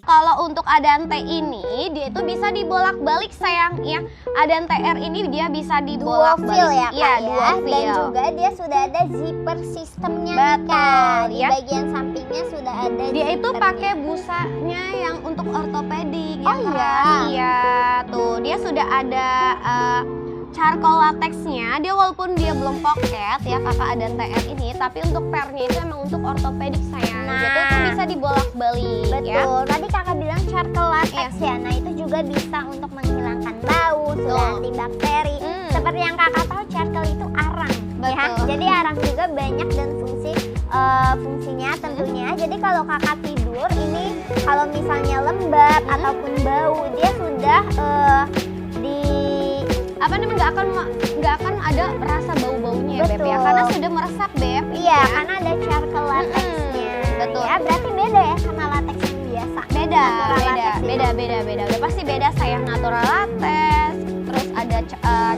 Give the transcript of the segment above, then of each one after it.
Kalau untuk Adante ini dia itu bisa dibolak-balik sayang ya. Adante R ini dia bisa Dual dibolak-balik. fill ya Kak Iya, ya. dual Dan fill. juga dia sudah ada zipper sistemnya nih Betul, Kak. Di ya. bagian sampingnya sudah ada Dia itu zippernya. pakai busanya yang untuk ortopedik Oh yang iya? keras. Iya, tuh dia sudah ada charcoal latexnya. Dia walaupun dia belum pocket ya kakak Adante R ini, tapi untuk pernya itu emang untuk ortopedik sayang. Nah. Gitu tuh bisa dibolak-balik ya. Betul, tadi kakak bilang charcoal latex ya. Nah itu juga bisa untuk menghilangkan bau, sudah Betul. antibakteri. Seperti yang kakak tahu charcoal itu arang ya. Betul. Jadi arang juga banyak dan fungsinya tentunya. Jadi kalau kakak tidur ini kalau misalnya lembab ataupun bau, dia sudah di Apa namanya nggak akan ada rasa bau-baunya ya Beb ya, Betul. karena sudah meresap Beb. iya karena ada charcoal latexnya. betul. Ya berarti beda ya sama latex yang biasa. Beda, Natural latex itu. beda. Udah pasti beda sayang, natural latex, terus ada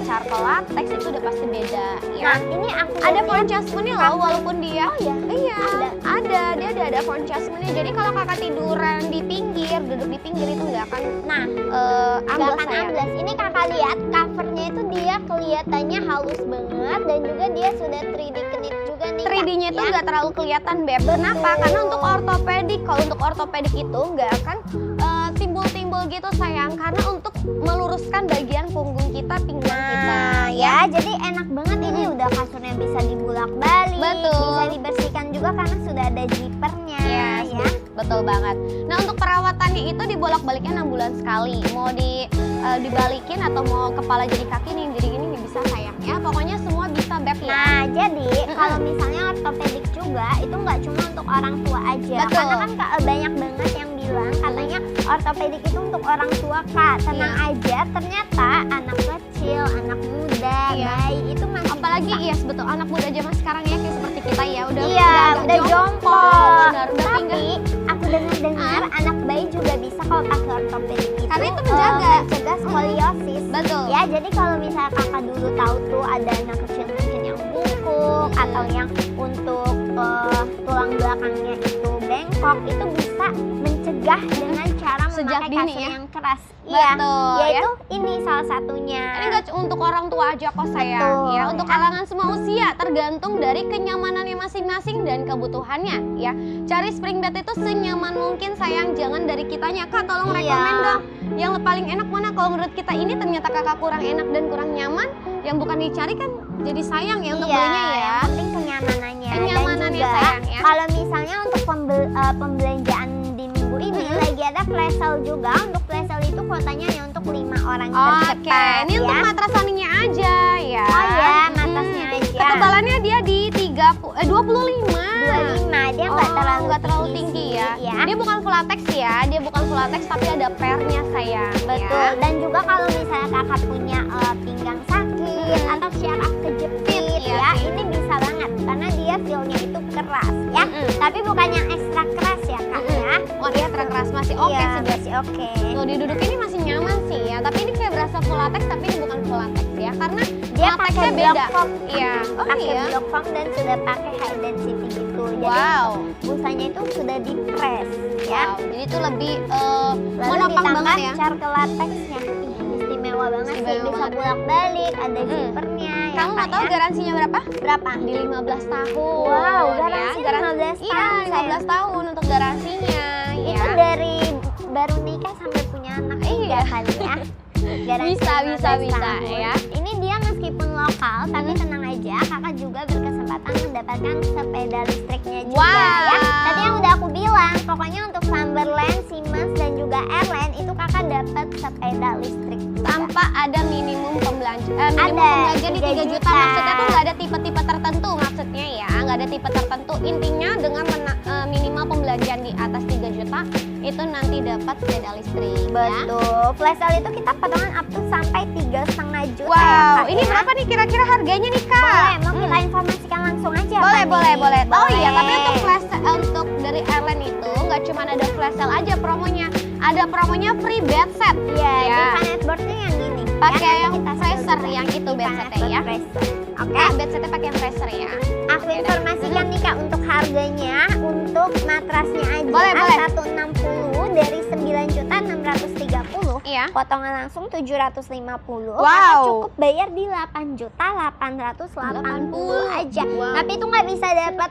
charcoal latex itu udah pasti beda ya. Nah ini aku Ada lihat- foam adjustment-nya loh walaupun dia. Oh iya? Iya, dia ada foam adjustment-nya. Jadi kalau kakak tiduran di pinggir, duduk di pinggir itu nggak akan Nah nggak ambles akan sayang. ambles. Ini kakak lihat covernya itu dia kelihatannya halus banget dan juga dia sudah 3D knit juga nih. 3D-nya itu nggak terlalu kelihatan Beb. Kenapa? Karena untuk ortopedik, kalau untuk ortopedik itu nggak akan timbul-timbul gitu sayang. Karena untuk meluruskan bagian punggung kita, pinggang kita. Nah ya jadi enak banget ini udah kasurnya bisa dibulak-balik, Betul. bisa dibersihkan juga karena sudah ada zippernya Yes, ya. betul banget. Nah untuk perawatannya itu dibolak-baliknya 6 bulan sekali. Mau dibalikin atau mau kepala jadi kaki nih jadi gini nggak bisa sayang ya. Pokoknya semua bisa Beb ya. Nah jadi kalau misalnya ortopedik juga itu nggak cuma untuk orang tua aja. Betul. Karena kan banyak banget yang bilang katanya ortopedik itu untuk orang tua Kak. Tenang aja ternyata anak kecil, anak muda, Iya. bayi itu masih Apalagi bisa. iya betul anak muda zaman sekarang ya kayak seperti kita ya udah Iya, agak udah jongkok. benar, udah Tapi pinggang. aku dengar anak bayi juga bisa kalau pakai ortopedik itu. Karena itu menjaga. Mencegah skoliosis. Betul. Ya, jadi kalau misalnya kakak dulu tahu tuh ada anak kecil mungkin yang bungkuk atau yang untuk tulang belakangnya itu bengkok, itu bisa mencegah dengan cara Sejak memakai dini kasur ya? yang keras. Betul, Yaitu ini salah satunya. Ini nggak untuk orang tua aja kok sayang Betul, ya, untuk kalangan semua usia tergantung dari kenyamanannya masing-masing dan kebutuhannya ya. Cari spring bed itu senyaman mungkin sayang, jangan dari kitanya Kak tolong Iya. rekomen dong yang paling enak mana. Kalau menurut kita ini ternyata kakak kurang enak dan kurang nyaman, yang bukan dicari kan jadi sayang ya untuk belinya ya. Yang penting kenyamanannya. Kenyamanannya, Dan juga sayang, ya. kalau misalnya untuk pembelanjaan di minggu ini lagi ada flash sale juga. Untuk flash sale itu kuotanya hanya untuk 5 orang Oke, tercepat ini ya. untuk matras Soninya aja ya. Oh ya, matrasnya aja. Ketebalannya dia di 25. 25, dia nggak terlalu tinggi ya. Dia bukan full latex ya, dia bukan full latex tapi ada pernya sayang. Betul. Ya. Dan juga kalau misalnya kakak punya pinggang sakit atau syaraf kejepit Iya ya, sih. ini bisa banget karena dia feel-nya itu keras ya. Tapi bukan yang ekstra keras ya kak ya. Oh dia keras masih oke Iya, sih Beb. masih oke. Tuh duduk ini masih nyaman sih ya, tapi ini kayak berasa full latex tapi ini bukan full latex ya, karena Dia latexnya pakai beda. block foam. Iya. Oh Pakai iya. block foam dan sudah pakai high density gitu. Jadi Wow. busanya itu sudah di press ya. Wow, jadi itu lebih Lalu menopang ditambah banget ya. charcoal latexnya. Ih, istimewa banget sih. Istimewa Bisa banget. bolak-balik, ada zippernya. Kamu ya, mau Kak, tahu ya? garansinya berapa? Berapa? Di 15 tahun. Wow, ya. garansi 15 Iya, tahun, 15 tahun untuk garansinya. Itu ya. dari baru nikah sampai punya anak Iya. kali ya. Garansi Bisa, 15 bisa, tahun. ya. Ini dia meskipun lokal, tapi tenang aja, kakak juga berkesempatan mendapatkan sepeda listriknya juga Wow. ya. Tadi yang udah aku bilang, pokoknya untuk Slumberland, Siemens dan juga Airline itu kakak dapat sepeda listrik. Tanpa ada minimum pembelanja, minimum Ada, pembelanja di 3 3 juta. juta. Maksudnya tuh nggak ada tipe-tipe tertentu maksudnya ya, nggak ada tipe tertentu. Intinya dengan minimal pembelanjaan di atas 3 juta itu nanti dapat sepeda listrik. Ya. Betul. Flash sale itu kita potongan up to sampai 3,5 juta ya Wow, kak ini ya. berapa nih kira-kira harganya nih Kak? Boleh, mau kita informasikan langsung aja Boleh, apa boleh, nih? boleh. Oh iya, tapi Boleh. untuk flash untuk dari Airline itu nggak cuma ada flash sale aja promonya. ada promonya free bed set. Iya, Ya. di Netboardnya yang gini. Pakai nanti yang kita freezer sambil yang itu di bed setnya ya. Freezer. Oke. Nah, bed setnya pakai yang freezer ya. Aku informasikan nih Kak untuk harganya untuk matrasnya aja Boleh, boleh. 160 dari 9.630. Iya. Potongan langsung 750. Wow. Kakak cukup bayar di 8.880 aja. Wow. Tapi itu nggak bisa dapat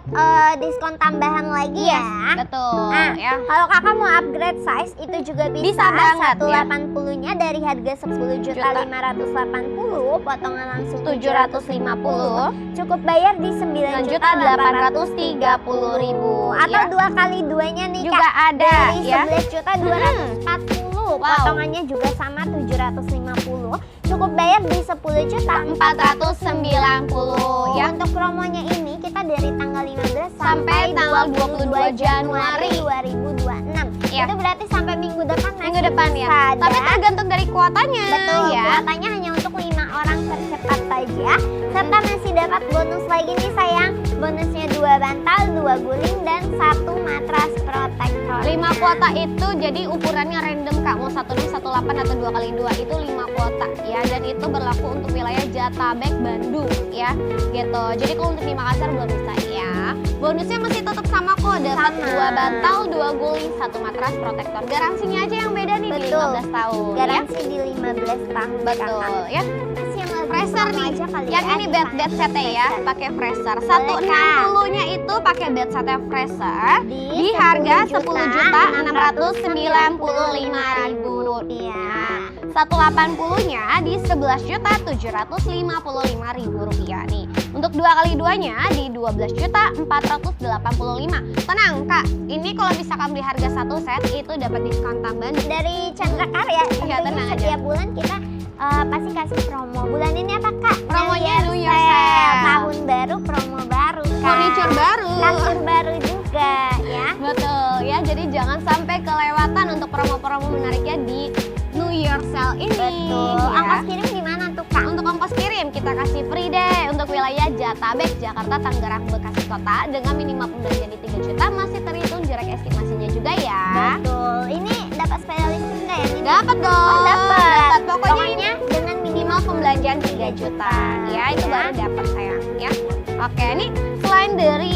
diskon tambahan lagi ya. Betul Nah, ya. kalau kakak mau upgrade size itu juga bisa, Bisa banget, ya. 180-nya dari harga 10.580, potongan langsung 750. cukup bayar di 9.830.000 atau ya. 2 kali 2-nya nih Juga Kak, ada dari ya. 11.240. Wow. Potongannya juga sama 750. Cukup bayar di 10.490 ya. Untuk promonya ini kita dari tanggal 15 Sampai tanggal 22 Januari 2026. Ya. Itu berarti sampai minggu depan Minggu depan ya. masih bisa Tapi ada. tergantung dari kuotanya Betul, ya. kuotanya hanya untuk 5 orang tercepat saja. Serta masih dapat bonus lagi nih sayang. Bonusnya 2 bantal, 2 guling, dan 1 matras protektor. 5 kuota itu jadi ukurannya random Kak. Mau 16, 18 atau 2 kali 2 itu 5 kuota ya. Dan itu berlaku untuk wilayah Jatabek, Bandung ya. Gitu. Jadi kalau untuk di Makassar belum bisa ya. Bonusnya masih tetap sama kok. Dapat Sama. 2 bantal, 2 guling, 1 matras protektor. Garansinya aja yang beda nih di Betul. 15 tahun ya. Garansi di 15 tahun. Betul Kakak. ya. Kasih yang lebih Freezer promo nih, aja kali yang ya, ini di bed Planet setnya ya, Freezer. pakai freezer. Boleh, 160-nya itu pakai bed setnya freezer di harga 10.695.000 rupiah. 180-nya di 11.755.000 rupiah nih. Untuk 2 kali 2-nya di 12.485. Tenang Kak, ini kalau misalkan beli harga 1 set itu dapat diskon tambahan. Dari Chandra Karya, Iya, tentunya tenang aja. setiap bulan kita pasti kasih promo. Bulan ini apa Kak? Promonya New Year Sale. Sale. Tahun baru, promo baru Kak. Furniture baru. Kasur baru juga ya. Betul ya, jadi jangan sampai kelewatan untuk promo-promo menariknya di New Year Sale ini. Betul. ya. Ongkos kirim gimana tuh Kak? Untuk ongkos kirim kita kasih free deh untuk wilayah Jatabek, Jakarta, Tangerang, Bekasi Kota dengan minimal pembelanjaan di 3 juta masih terhitung jarak estimasinya juga ya. Betul. Ini dapat sepeda listrik nggak ya? Ini? Dapat dong. Oh, dapat. Pokoknya ini dengan minimal pembelanjaan 3 juta. Ya, itu Ya. baru dapat sayang ya. Oke, ini selain dari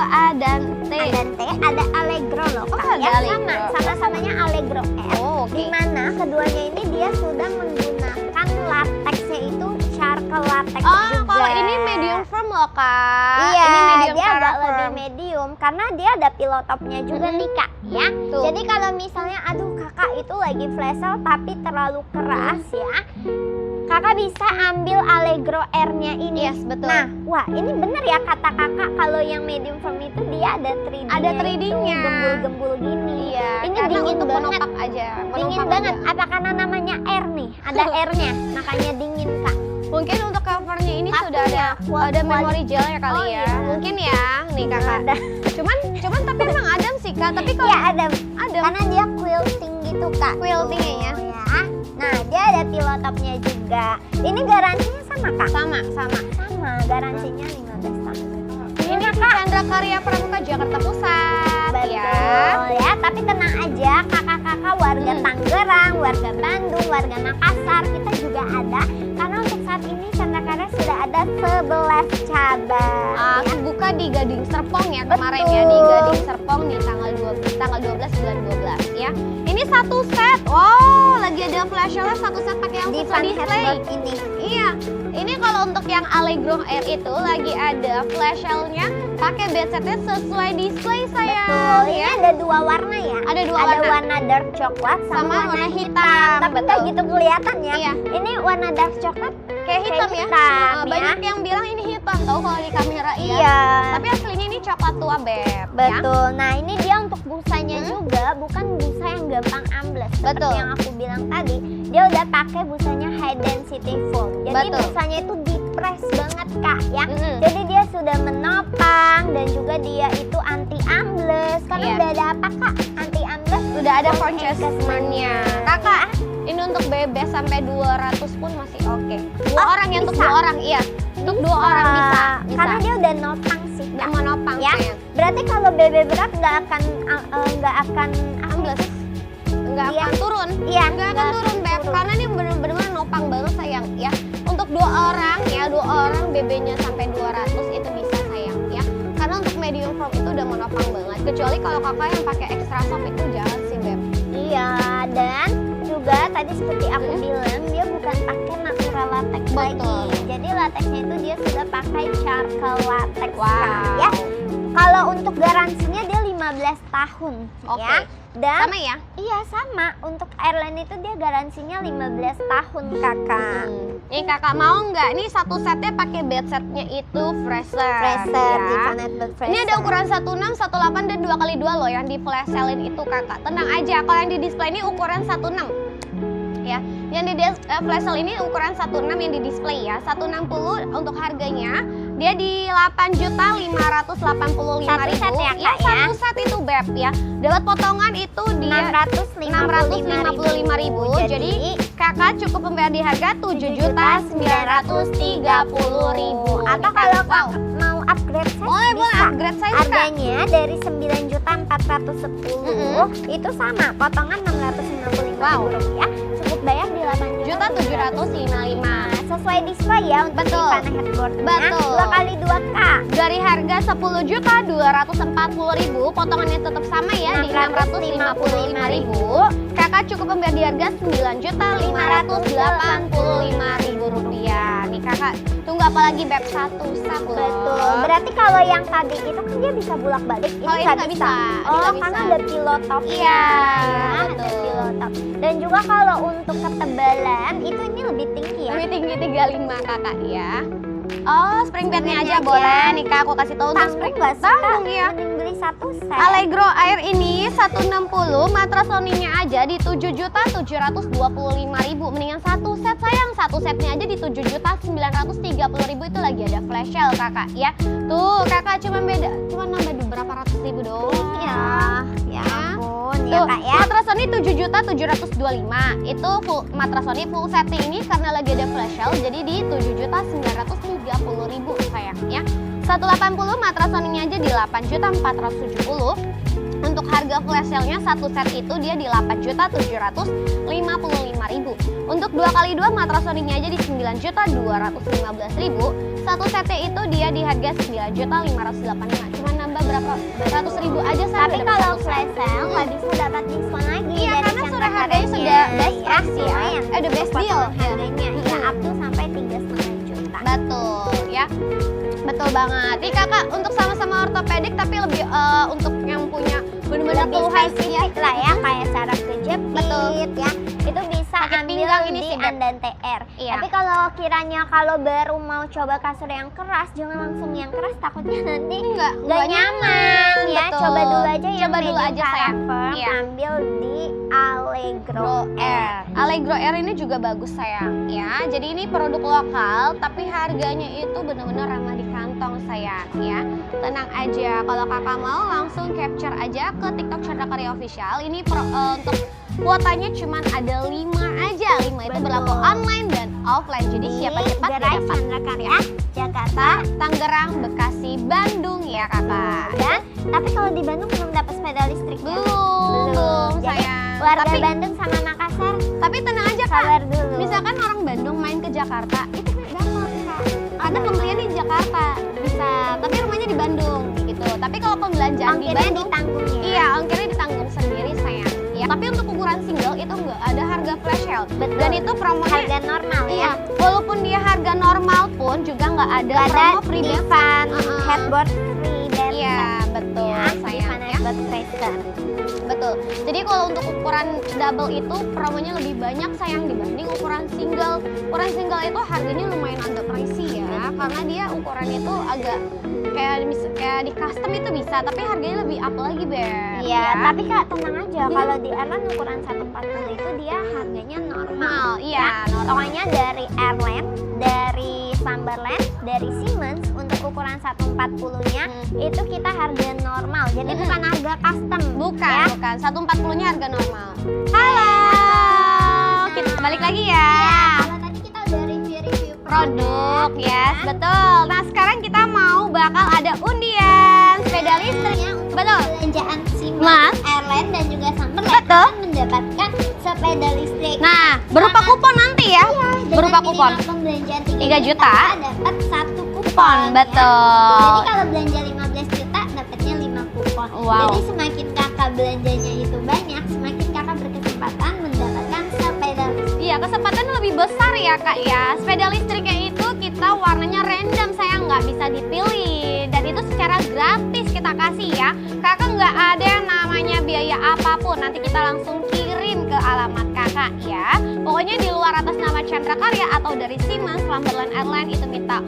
A dan T. Ada T, ada Allegro loh Oh, Kak. ada Ya, Allegro. sama-samanya Allegro R. Oh, oke. Di mana keduanya ini dia sudah menggunakan lateksnya itu charcoal latex Oh, juga. kalau ini medium firm loh Kak. Iya, ini medium dia agak firm. lebih medium karena dia ada pillow topnya juga nih Kak ya. Tuh. Jadi kalau misalnya aduh kakak itu lagi flash sale tapi terlalu keras ya, kakak bisa ambil Allegro R-nya ini. Yes, betul. Nah, wah ini bener ya kata kakak kalau yang medium firm itu dia ada 3D-nya. Ada 3D-nya. Gembul-gembul gini. Iya, Ini karena dingin untuk banget. menopak aja. Dingin menumpang banget. aja. Apa karena namanya R nih? Ada R-nya, makanya dingin Kak. Mungkin untuk covernya ini Tapi sudah ada ya, memory gelnya kali Oh, ya. iya. Mungkin ya, nih kakak. Ada. Cuman tapi emang Adam sih Kak. Tapi kalau Iya ada. Adam Karena dia quilting gitu Kak. Quilting ya. Tuh, ya. Nah dia ada pillow topnya juga. Ini garansinya sama Kak? sama. Sama, garansinya 15 tahun. Ini di Chandra Karya Pramuka Jakarta Pusat Betul ya. ya, tapi tenang aja kakak-kakak warga Tangerang, warga Bandung, warga Makassar kita juga ada. Karena untuk saat ini Chandra Karya sudah ada 11 cabang. Ya. Buka di Gading Serpong ya kemarin ya, di Betul. Gading Serpong di tanggal 12 bulan 12 ya. Ini satu set. Wow, lagi ada flash sale satu set pakai yang Di full fan display. headboard ini. Iya, ini kalau untuk yang Allegro R itu lagi ada flash sale-nya pakai bed setnya sesuai display sayang. Betul, ini ya. ada 2 warna ya. Ada 2 Ada warna. warna dark coklat Sama sama, warna hitam, Tapi betul. nggak gitu kelihatan ya. Iya. Ini warna dark coklat Kayak hitam ya. hitam, Banyak ya. yang bilang ini hitam tau kalau di kamera ya. Iya. Tapi aslinya ini coklat tua beb. Ya. Betul. Nah, ini dia untuk busanya juga bukan busa yang gampang ambles. Seperti Betul. yang aku bilang tadi, dia udah pakai busanya high density foam. Jadi Betul. busanya itu di-press banget Kak ya. Mm-mm. Jadi dia sudah menopang dan juga dia itu anti ambles. Karena Iya. udah ada apa Kak? Anti ambles. Udah ada foam adjustment-nya. encasement-nya. Kakak, ini untuk bebek sampai 200 pun masih oke. Dua Oh, orang ya, untuk bisa? 2 orang iya. Untuk 2 orang bisa. Karena dia udah nopang sih Nggak Kak. mau nopang Ya. sayang. Berarti kalau bebek berat nggak akan Ambles. nggak Iya. akan turun. Iya, Nggak akan turun, Beb. Karena ini bener-bener nopang banget sayang ya. Untuk 2 orang ya, 2 orang BB-nya sampai 200 itu bisa sayang ya. Karena untuk medium form itu udah menopang banget. Kecuali kalau kakak yang pakai extra soft itu jangan sih, Beb. Iya, dan juga tadi seperti aku bilang dia bukan pakai natural latex lagi. Betul. Jadi latexnya itu dia sudah pakai charcoal latex Wow. ya. Kalau untuk garansinya dia 15 tahun Oke. ya. Dan Sama ya? iya sama, untuk Airline itu dia garansinya 15 tahun kakak. Nih kakak mau nggak? Nih satu setnya pakai bed setnya itu Fraser. Fraser, ya. Infinite Bed Fraser. Ini ada ukuran 16, 18 dan 2x2 loh yang di flash sale-in itu kakak. Tenang aja, kalau yang di display ini ukuran 16. Ya, yang di flash sale ini ukuran 16 yang di display ya. 160 untuk harganya dia di 8.585.000. Satu set ya, Kak, ya? Satu set itu Beb ya. Dapat potongan itu dia 655.000. Jadi kakak cukup membayar di harga 7.930.000. Atau kalau mau upgrade size boleh bisa. upgrade size Kak. Harganya dari 9.410 itu sama, potongan 655.000 Wow. rupiah. Cukup bayar di 8.755.000. Sesuai display ya untuk Betul. Ivana headboardnya. Betul. 2x2K. Dari harga 10.240.000, potongannya tetap sama ya di 655.000. Kakak cukup membayar di harga 9.585.000 rupiah. Nih kakak, tunggu apa lagi Beb, satu set loh. Betul. Berarti kalau yang tadi itu kan dia bisa bolak-balik, ini Kalau ini nggak nggak bisa. bisa. Ini Oh, nggak karena bisa. ada pillow top. Iya, ada betul. pillow top. Dan juga kalau untuk ketebalan itu ini lebih tinggi ya. Lebih tinggi 35 kakak ya. Oh, spring bednya aja Spring bednya boleh. aja. Nih kak, aku kasih tahu untuk Tanggung spring nggak sih, Kak? tanggung ya. Mending beli satu set. Allegro Air ini 160, matras Sony-nya aja di 7.725.000. Mendingan satu set sayang, satu setnya aja di 7.930.000 itu lagi ada flash sale kakak ya. Tuh kakak cuma nambah berapa ratus ribu doang. Iya, ya ampun ya Tuh, Kak ya. matras Sony 7.725. Itu full matras Sony full set ini karena lagi ada flash sale jadi di 7.930.000 sayang ya. 180 matras Sony-nya aja di 8.470. Untuk harga flash sale-nya satu set itu dia di 8.755.000. Untuk 2x2 matras Sony-nya aja di 9.215.000. Satu setnya itu dia di harga 9.585. Cuma nambah berapa ratus ribu aja saya. Tapi kalau flash sale nggak bisa dapat diskon lagi. Iya, dari karena sudah Chandra harganya Karya. sudah best Ya, price ya. lumayan. The best deal. Potongan harganya ya up to sampai 3,5 juta. Betul ya. Betul banget. Nih kakak untuk sama-sama ortopedik tapi lebih untuk yang punya benar-benar Lebih keluhan spesifik lah ya, kayak cara kejepit Betul. ya. Itu bisa Pakai ambil pinggang ini di sih, Beb. Andan TR. Iya. Tapi kalau kiranya kalau baru mau coba kasur yang keras, jangan langsung yang keras, takutnya nanti nggak nggak nyaman ya. betul. Coba dulu aja yang Coba dulu medium aja, sayang. firm, Iya. ambil di Allegro Air. Allegro Air ini juga bagus sayang ya. Jadi ini produk lokal tapi harganya itu benar-benar ramah di kantong sayang ya. Tenang aja, kalau kakak mau langsung capture aja ke TikTok Chandra Karya Official. Ini untuk kuotanya cuma ada 5 aja. 5 itu berlaku Betul. online dan offline. Jadi siapa cepat dia Gerai dapat. Chandra Karya, Jakarta. Tangerang, Bekasi, Bandung ya kakak. Dan tapi kalau di Bandung belum dapat sepeda listrik ya? Belum Jadi, sayang. Warga Tapi Bandung sama Makassar tapi tenang aja kak. sabar dulu. Misalkan orang Bandung main ke Jakarta, itu dapat kak. Ada pembelian di Jakarta bisa, tapi rumahnya di Bandung gitu. Tapi kalau pembelanjaan di ongkirnya Bandung, ditanggung ya. iya ongkirnya ditanggung sendiri sayang. Ya, tapi untuk ukuran single itu nggak ada harga flash sale. Betul. Dan itu promonya Harga normal iya. ya. Walaupun dia harga normal pun juga nggak ada Gak ada promo free delivery. Divan Uh-uh. headboard free dan Iya betul ya, sayang Divan ya. headboard Fraser. Betul. Jadi kalau untuk ukuran double itu promonya lebih banyak sayang dibanding ukuran single. Ukuran single itu harganya lumayan agak pricey ya, karena dia ukurannya itu agak kayak di custom itu bisa, tapi harganya lebih up lagi Beb. Iya, ya. tapi Kak tenang aja, kalau di Airline ukuran 140 itu dia harganya normal. Iya, normal. Pokoknya dari Airline, dari Slumberland, dari Siemens untuk ukuran 140-nya itu kita harga normal. Jadi bukan harga custom. Bukan, ya. bukan. 140-nya harga normal. Halo. Kita balik lagi ya. Kalau tadi kita udah review Produk, yes, betul. Nah, sekarang kita mau bakal ada undian sepeda listrik. Betul. belanjaan Siemens, Mas. Airline dan juga Summerland Betul. akan mendapatkan sepeda listrik. Nah, berupa kupon nanti ya. Dengan Berupa kupon. minimal pembelanjaan 3 juta. dapat 1 kupon. Kupon, ya. betul. Jadi kalau belanja 15 juta dapatnya 5 kupon. Wow. Jadi semakin kakak belanjanya itu banyak, semakin kakak berkesempatan mendapatkan sepeda listrik. Iya, kesempatan lebih besar ya kak ya. Sepeda listriknya itu kita warnanya random, saya nggak bisa dipilih. Dan itu secara gratis kita kasih ya. Kakak nggak ada yang namanya biaya apapun. Nanti kita langsung kirim ke alamat kakak ya. Pokoknya di luar atas nama Chandra Karya atau dari Siemens, Slumberland Airline itu minta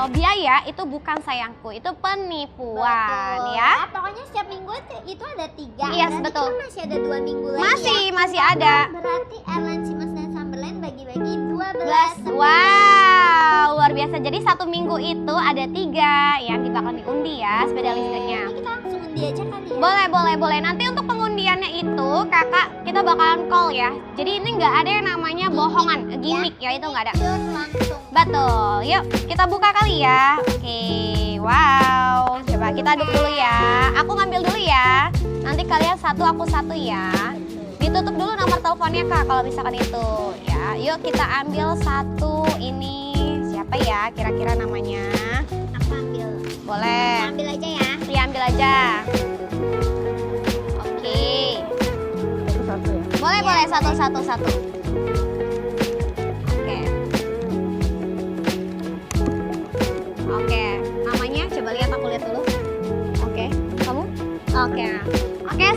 biaya, itu bukan sayangku, itu penipuan Betul. ya. Pokoknya setiap minggu itu ada 3. Yes, Berarti betul. kan masih ada 2 minggu lagi. Masih ada. Berarti Airline, Siemens dan Summerland bagi-bagi 12 sepeda. Wow, luar biasa. Jadi 1 minggu itu ada 3 yang bakal diundi ya sepeda listriknya. Ini kita langsung undi aja kali ya. Boleh. Nanti untuk pengundiannya itu kakak kita bakalan call ya. Jadi ini nggak ada yang namanya bohongan, gimmick ya, itu nggak ada. Yuk, langsung. Betul. Yuk kita buka kali ya. Oke, wow. Coba kita aduk dulu ya. Aku ngambil dulu ya. Nanti kalian satu, aku satu ya. Ditutup dulu nomor teleponnya kak kalau misalkan itu ya. Yuk kita ambil satu ini. Siapa ya kira-kira namanya? Aku ambil. Boleh. Ambil aja ya. Iya ambil aja. Oke. Satu ya. Boleh satu. Oke. Namanya coba lihat, aku lihat dulu. Oke. Kamu? Oke,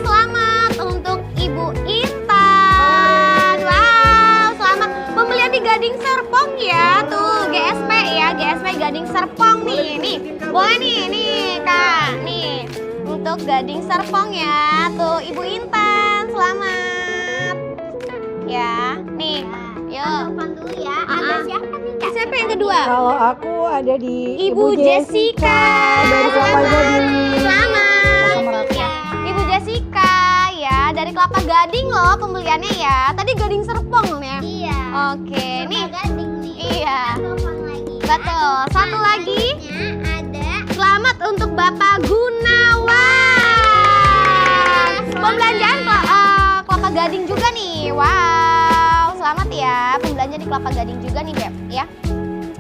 selamat untuk Ibu Intan. Wow, selamat pembelian di Gading Serpong ya. Tuh, GSP ya, GSP Gading Serpong nih. Nih, boleh nih Kak. Nih, untuk Gading Serpong ya. Tuh, Ibu Intan, selamat. Ya, nih. Yuk. Telepon dulu ya. Ada siapa nih Kak? Siapa yang kedua? Kalau aku ada di Ibu Jessica. dari Kelapa Gading. Selamat. Sama Raka. Ya, Ibu Jessica ya, dari Kelapa Gading loh pembeliannya ya. Tadi Gading Serpong ya. Iya. Oke, nih. Gading nih. Iya. Kita telepon lagi. ya. Betul. Satu lagi. Selanjutnya ada Selamat untuk Bapak Gunawan. Pembelanjaan Kelapa Gading juga nih. Wow, selamat ya. Pembelanja di Kelapa Gading juga nih, Beb, ya.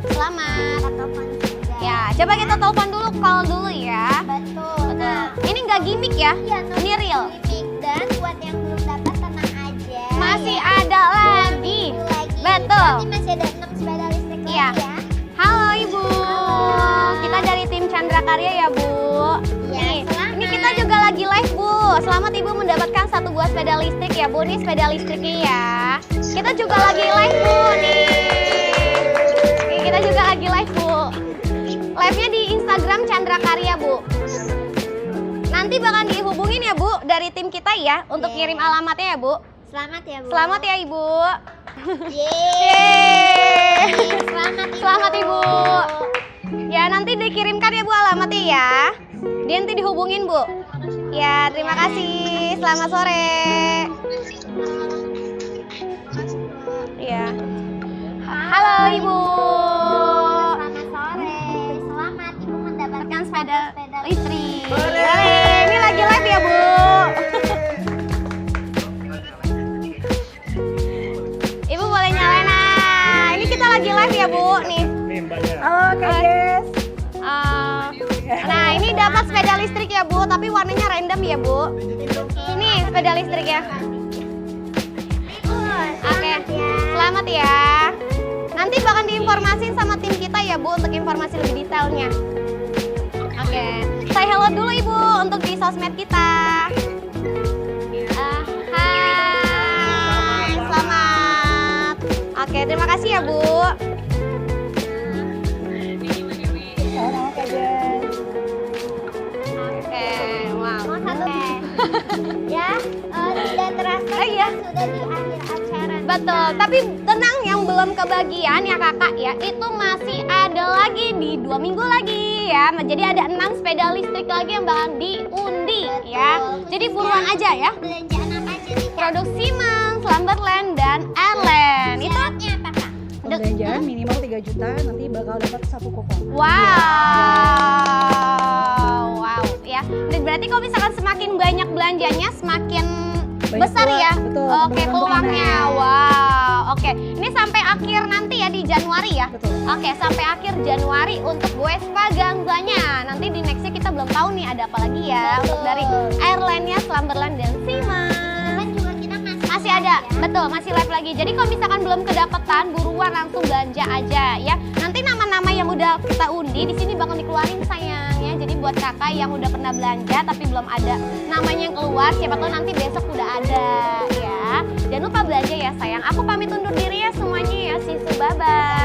Selamat. kita telepon juga. Ya, coba kita telepon dulu, call dulu ya. Betul. Nah, Ini nggak gimmick ya. iya, Ini real. gimmick. Dan buat yang belum dapat tenang aja. Masih ya. ada 2 lagi. minggu lagi. Betul. Berarti masih ada 6 sepeda listrik Iya. lagi ya. Halo Ibu. Kita dari tim Chandra Karya ya, Bu. Iya, Nih, selamat. ini kita juga lagi live, Bu. Selamat Ibu mendapatkan 1 buah sepeda listrik ya, Bu. Nih sepeda listriknya ya. Kita juga lagi live, Bu. Nih, kita juga lagi live, Bu. Live-nya di Instagram Chandra Karya, Bu. Nanti bakal dihubungin ya, Bu, dari tim kita ya untuk Oke. kirim alamatnya ya, Bu. Selamat ya, Bu. Selamat ya, Ibu. Yeay. Selamat, Ibu. Ya, nanti dikirimkan ya, Bu, alamatnya ya. Dia nanti dihubungin, Bu. Ya, terima kasih. Selamat sore. Ya. Halo, Ibu. Selamat sore. Selamat Ibu mendapatkan Sepeda sepeda listrik. Yeay, ini lagi live ya, Bu. Ibu boleh nyalain. Nah, ini kita lagi live ya, Bu. Nih. Halo Kak Jess. Nah, ini dapat sepeda listrik ya, Bu, tapi warnanya random ya, Bu. Ini sepeda listrik ya. Oke. Selamat ya. Nanti bakal diinformasin sama tim kita ya, Bu, untuk informasi lebih detailnya. Oke. Say hello dulu, Ibu, untuk di sosmed kita. Hai. Selamat. Oke, terima kasih ya, Bu. Halo Kak Jess. Oke, wow. Mau satu ya, tidak terasa Iya. kita sudah di akhir acara. Betul, tapi tenang yang belum kebagian ya kakak ya, itu masih ada lagi di 2 minggu lagi ya. Jadi ada 6 sepeda listrik lagi yang bakal diundi ya. Jadi buruan aja ya. Belanjaan apa aja nih Kak? Produk Siemens, Slumberland, dan Airline. Itu Syaratnya apa Kak? Pembelanjaan minimal 3 juta, nanti bakal dapat 1 kupon. wow, wow ya. ya. Dan berarti kalau misalkan semakin banyak belanjanya semakin Banyak besar peluang, ya. betul, Oke, peluang peluangnya. Wow. Oke, ini sampai akhir nanti ya di Januari ya. Betul. Oke, sampai akhir Januari untuk Vespa Gangzanya. Nanti di nextnya kita belum tahu nih ada apa lagi ya. Untuk dari Airline-nya, Slumberland dan Siman. Kan juga kita Masih ada, betul, masih live lagi. Jadi kalau misalkan belum kedapetan, buruan langsung belanja aja ya. Nanti nama-nama yang udah kita undi di sini bakal dikeluarin sayang ya. Jadi buat kakak yang udah pernah belanja tapi belum ada namanya yang keluar, siapa tahu nanti besok udah ada ya. Jangan lupa belanja ya sayang. Aku pamit undur diri ya semuanya ya. Sisu, bye-bye.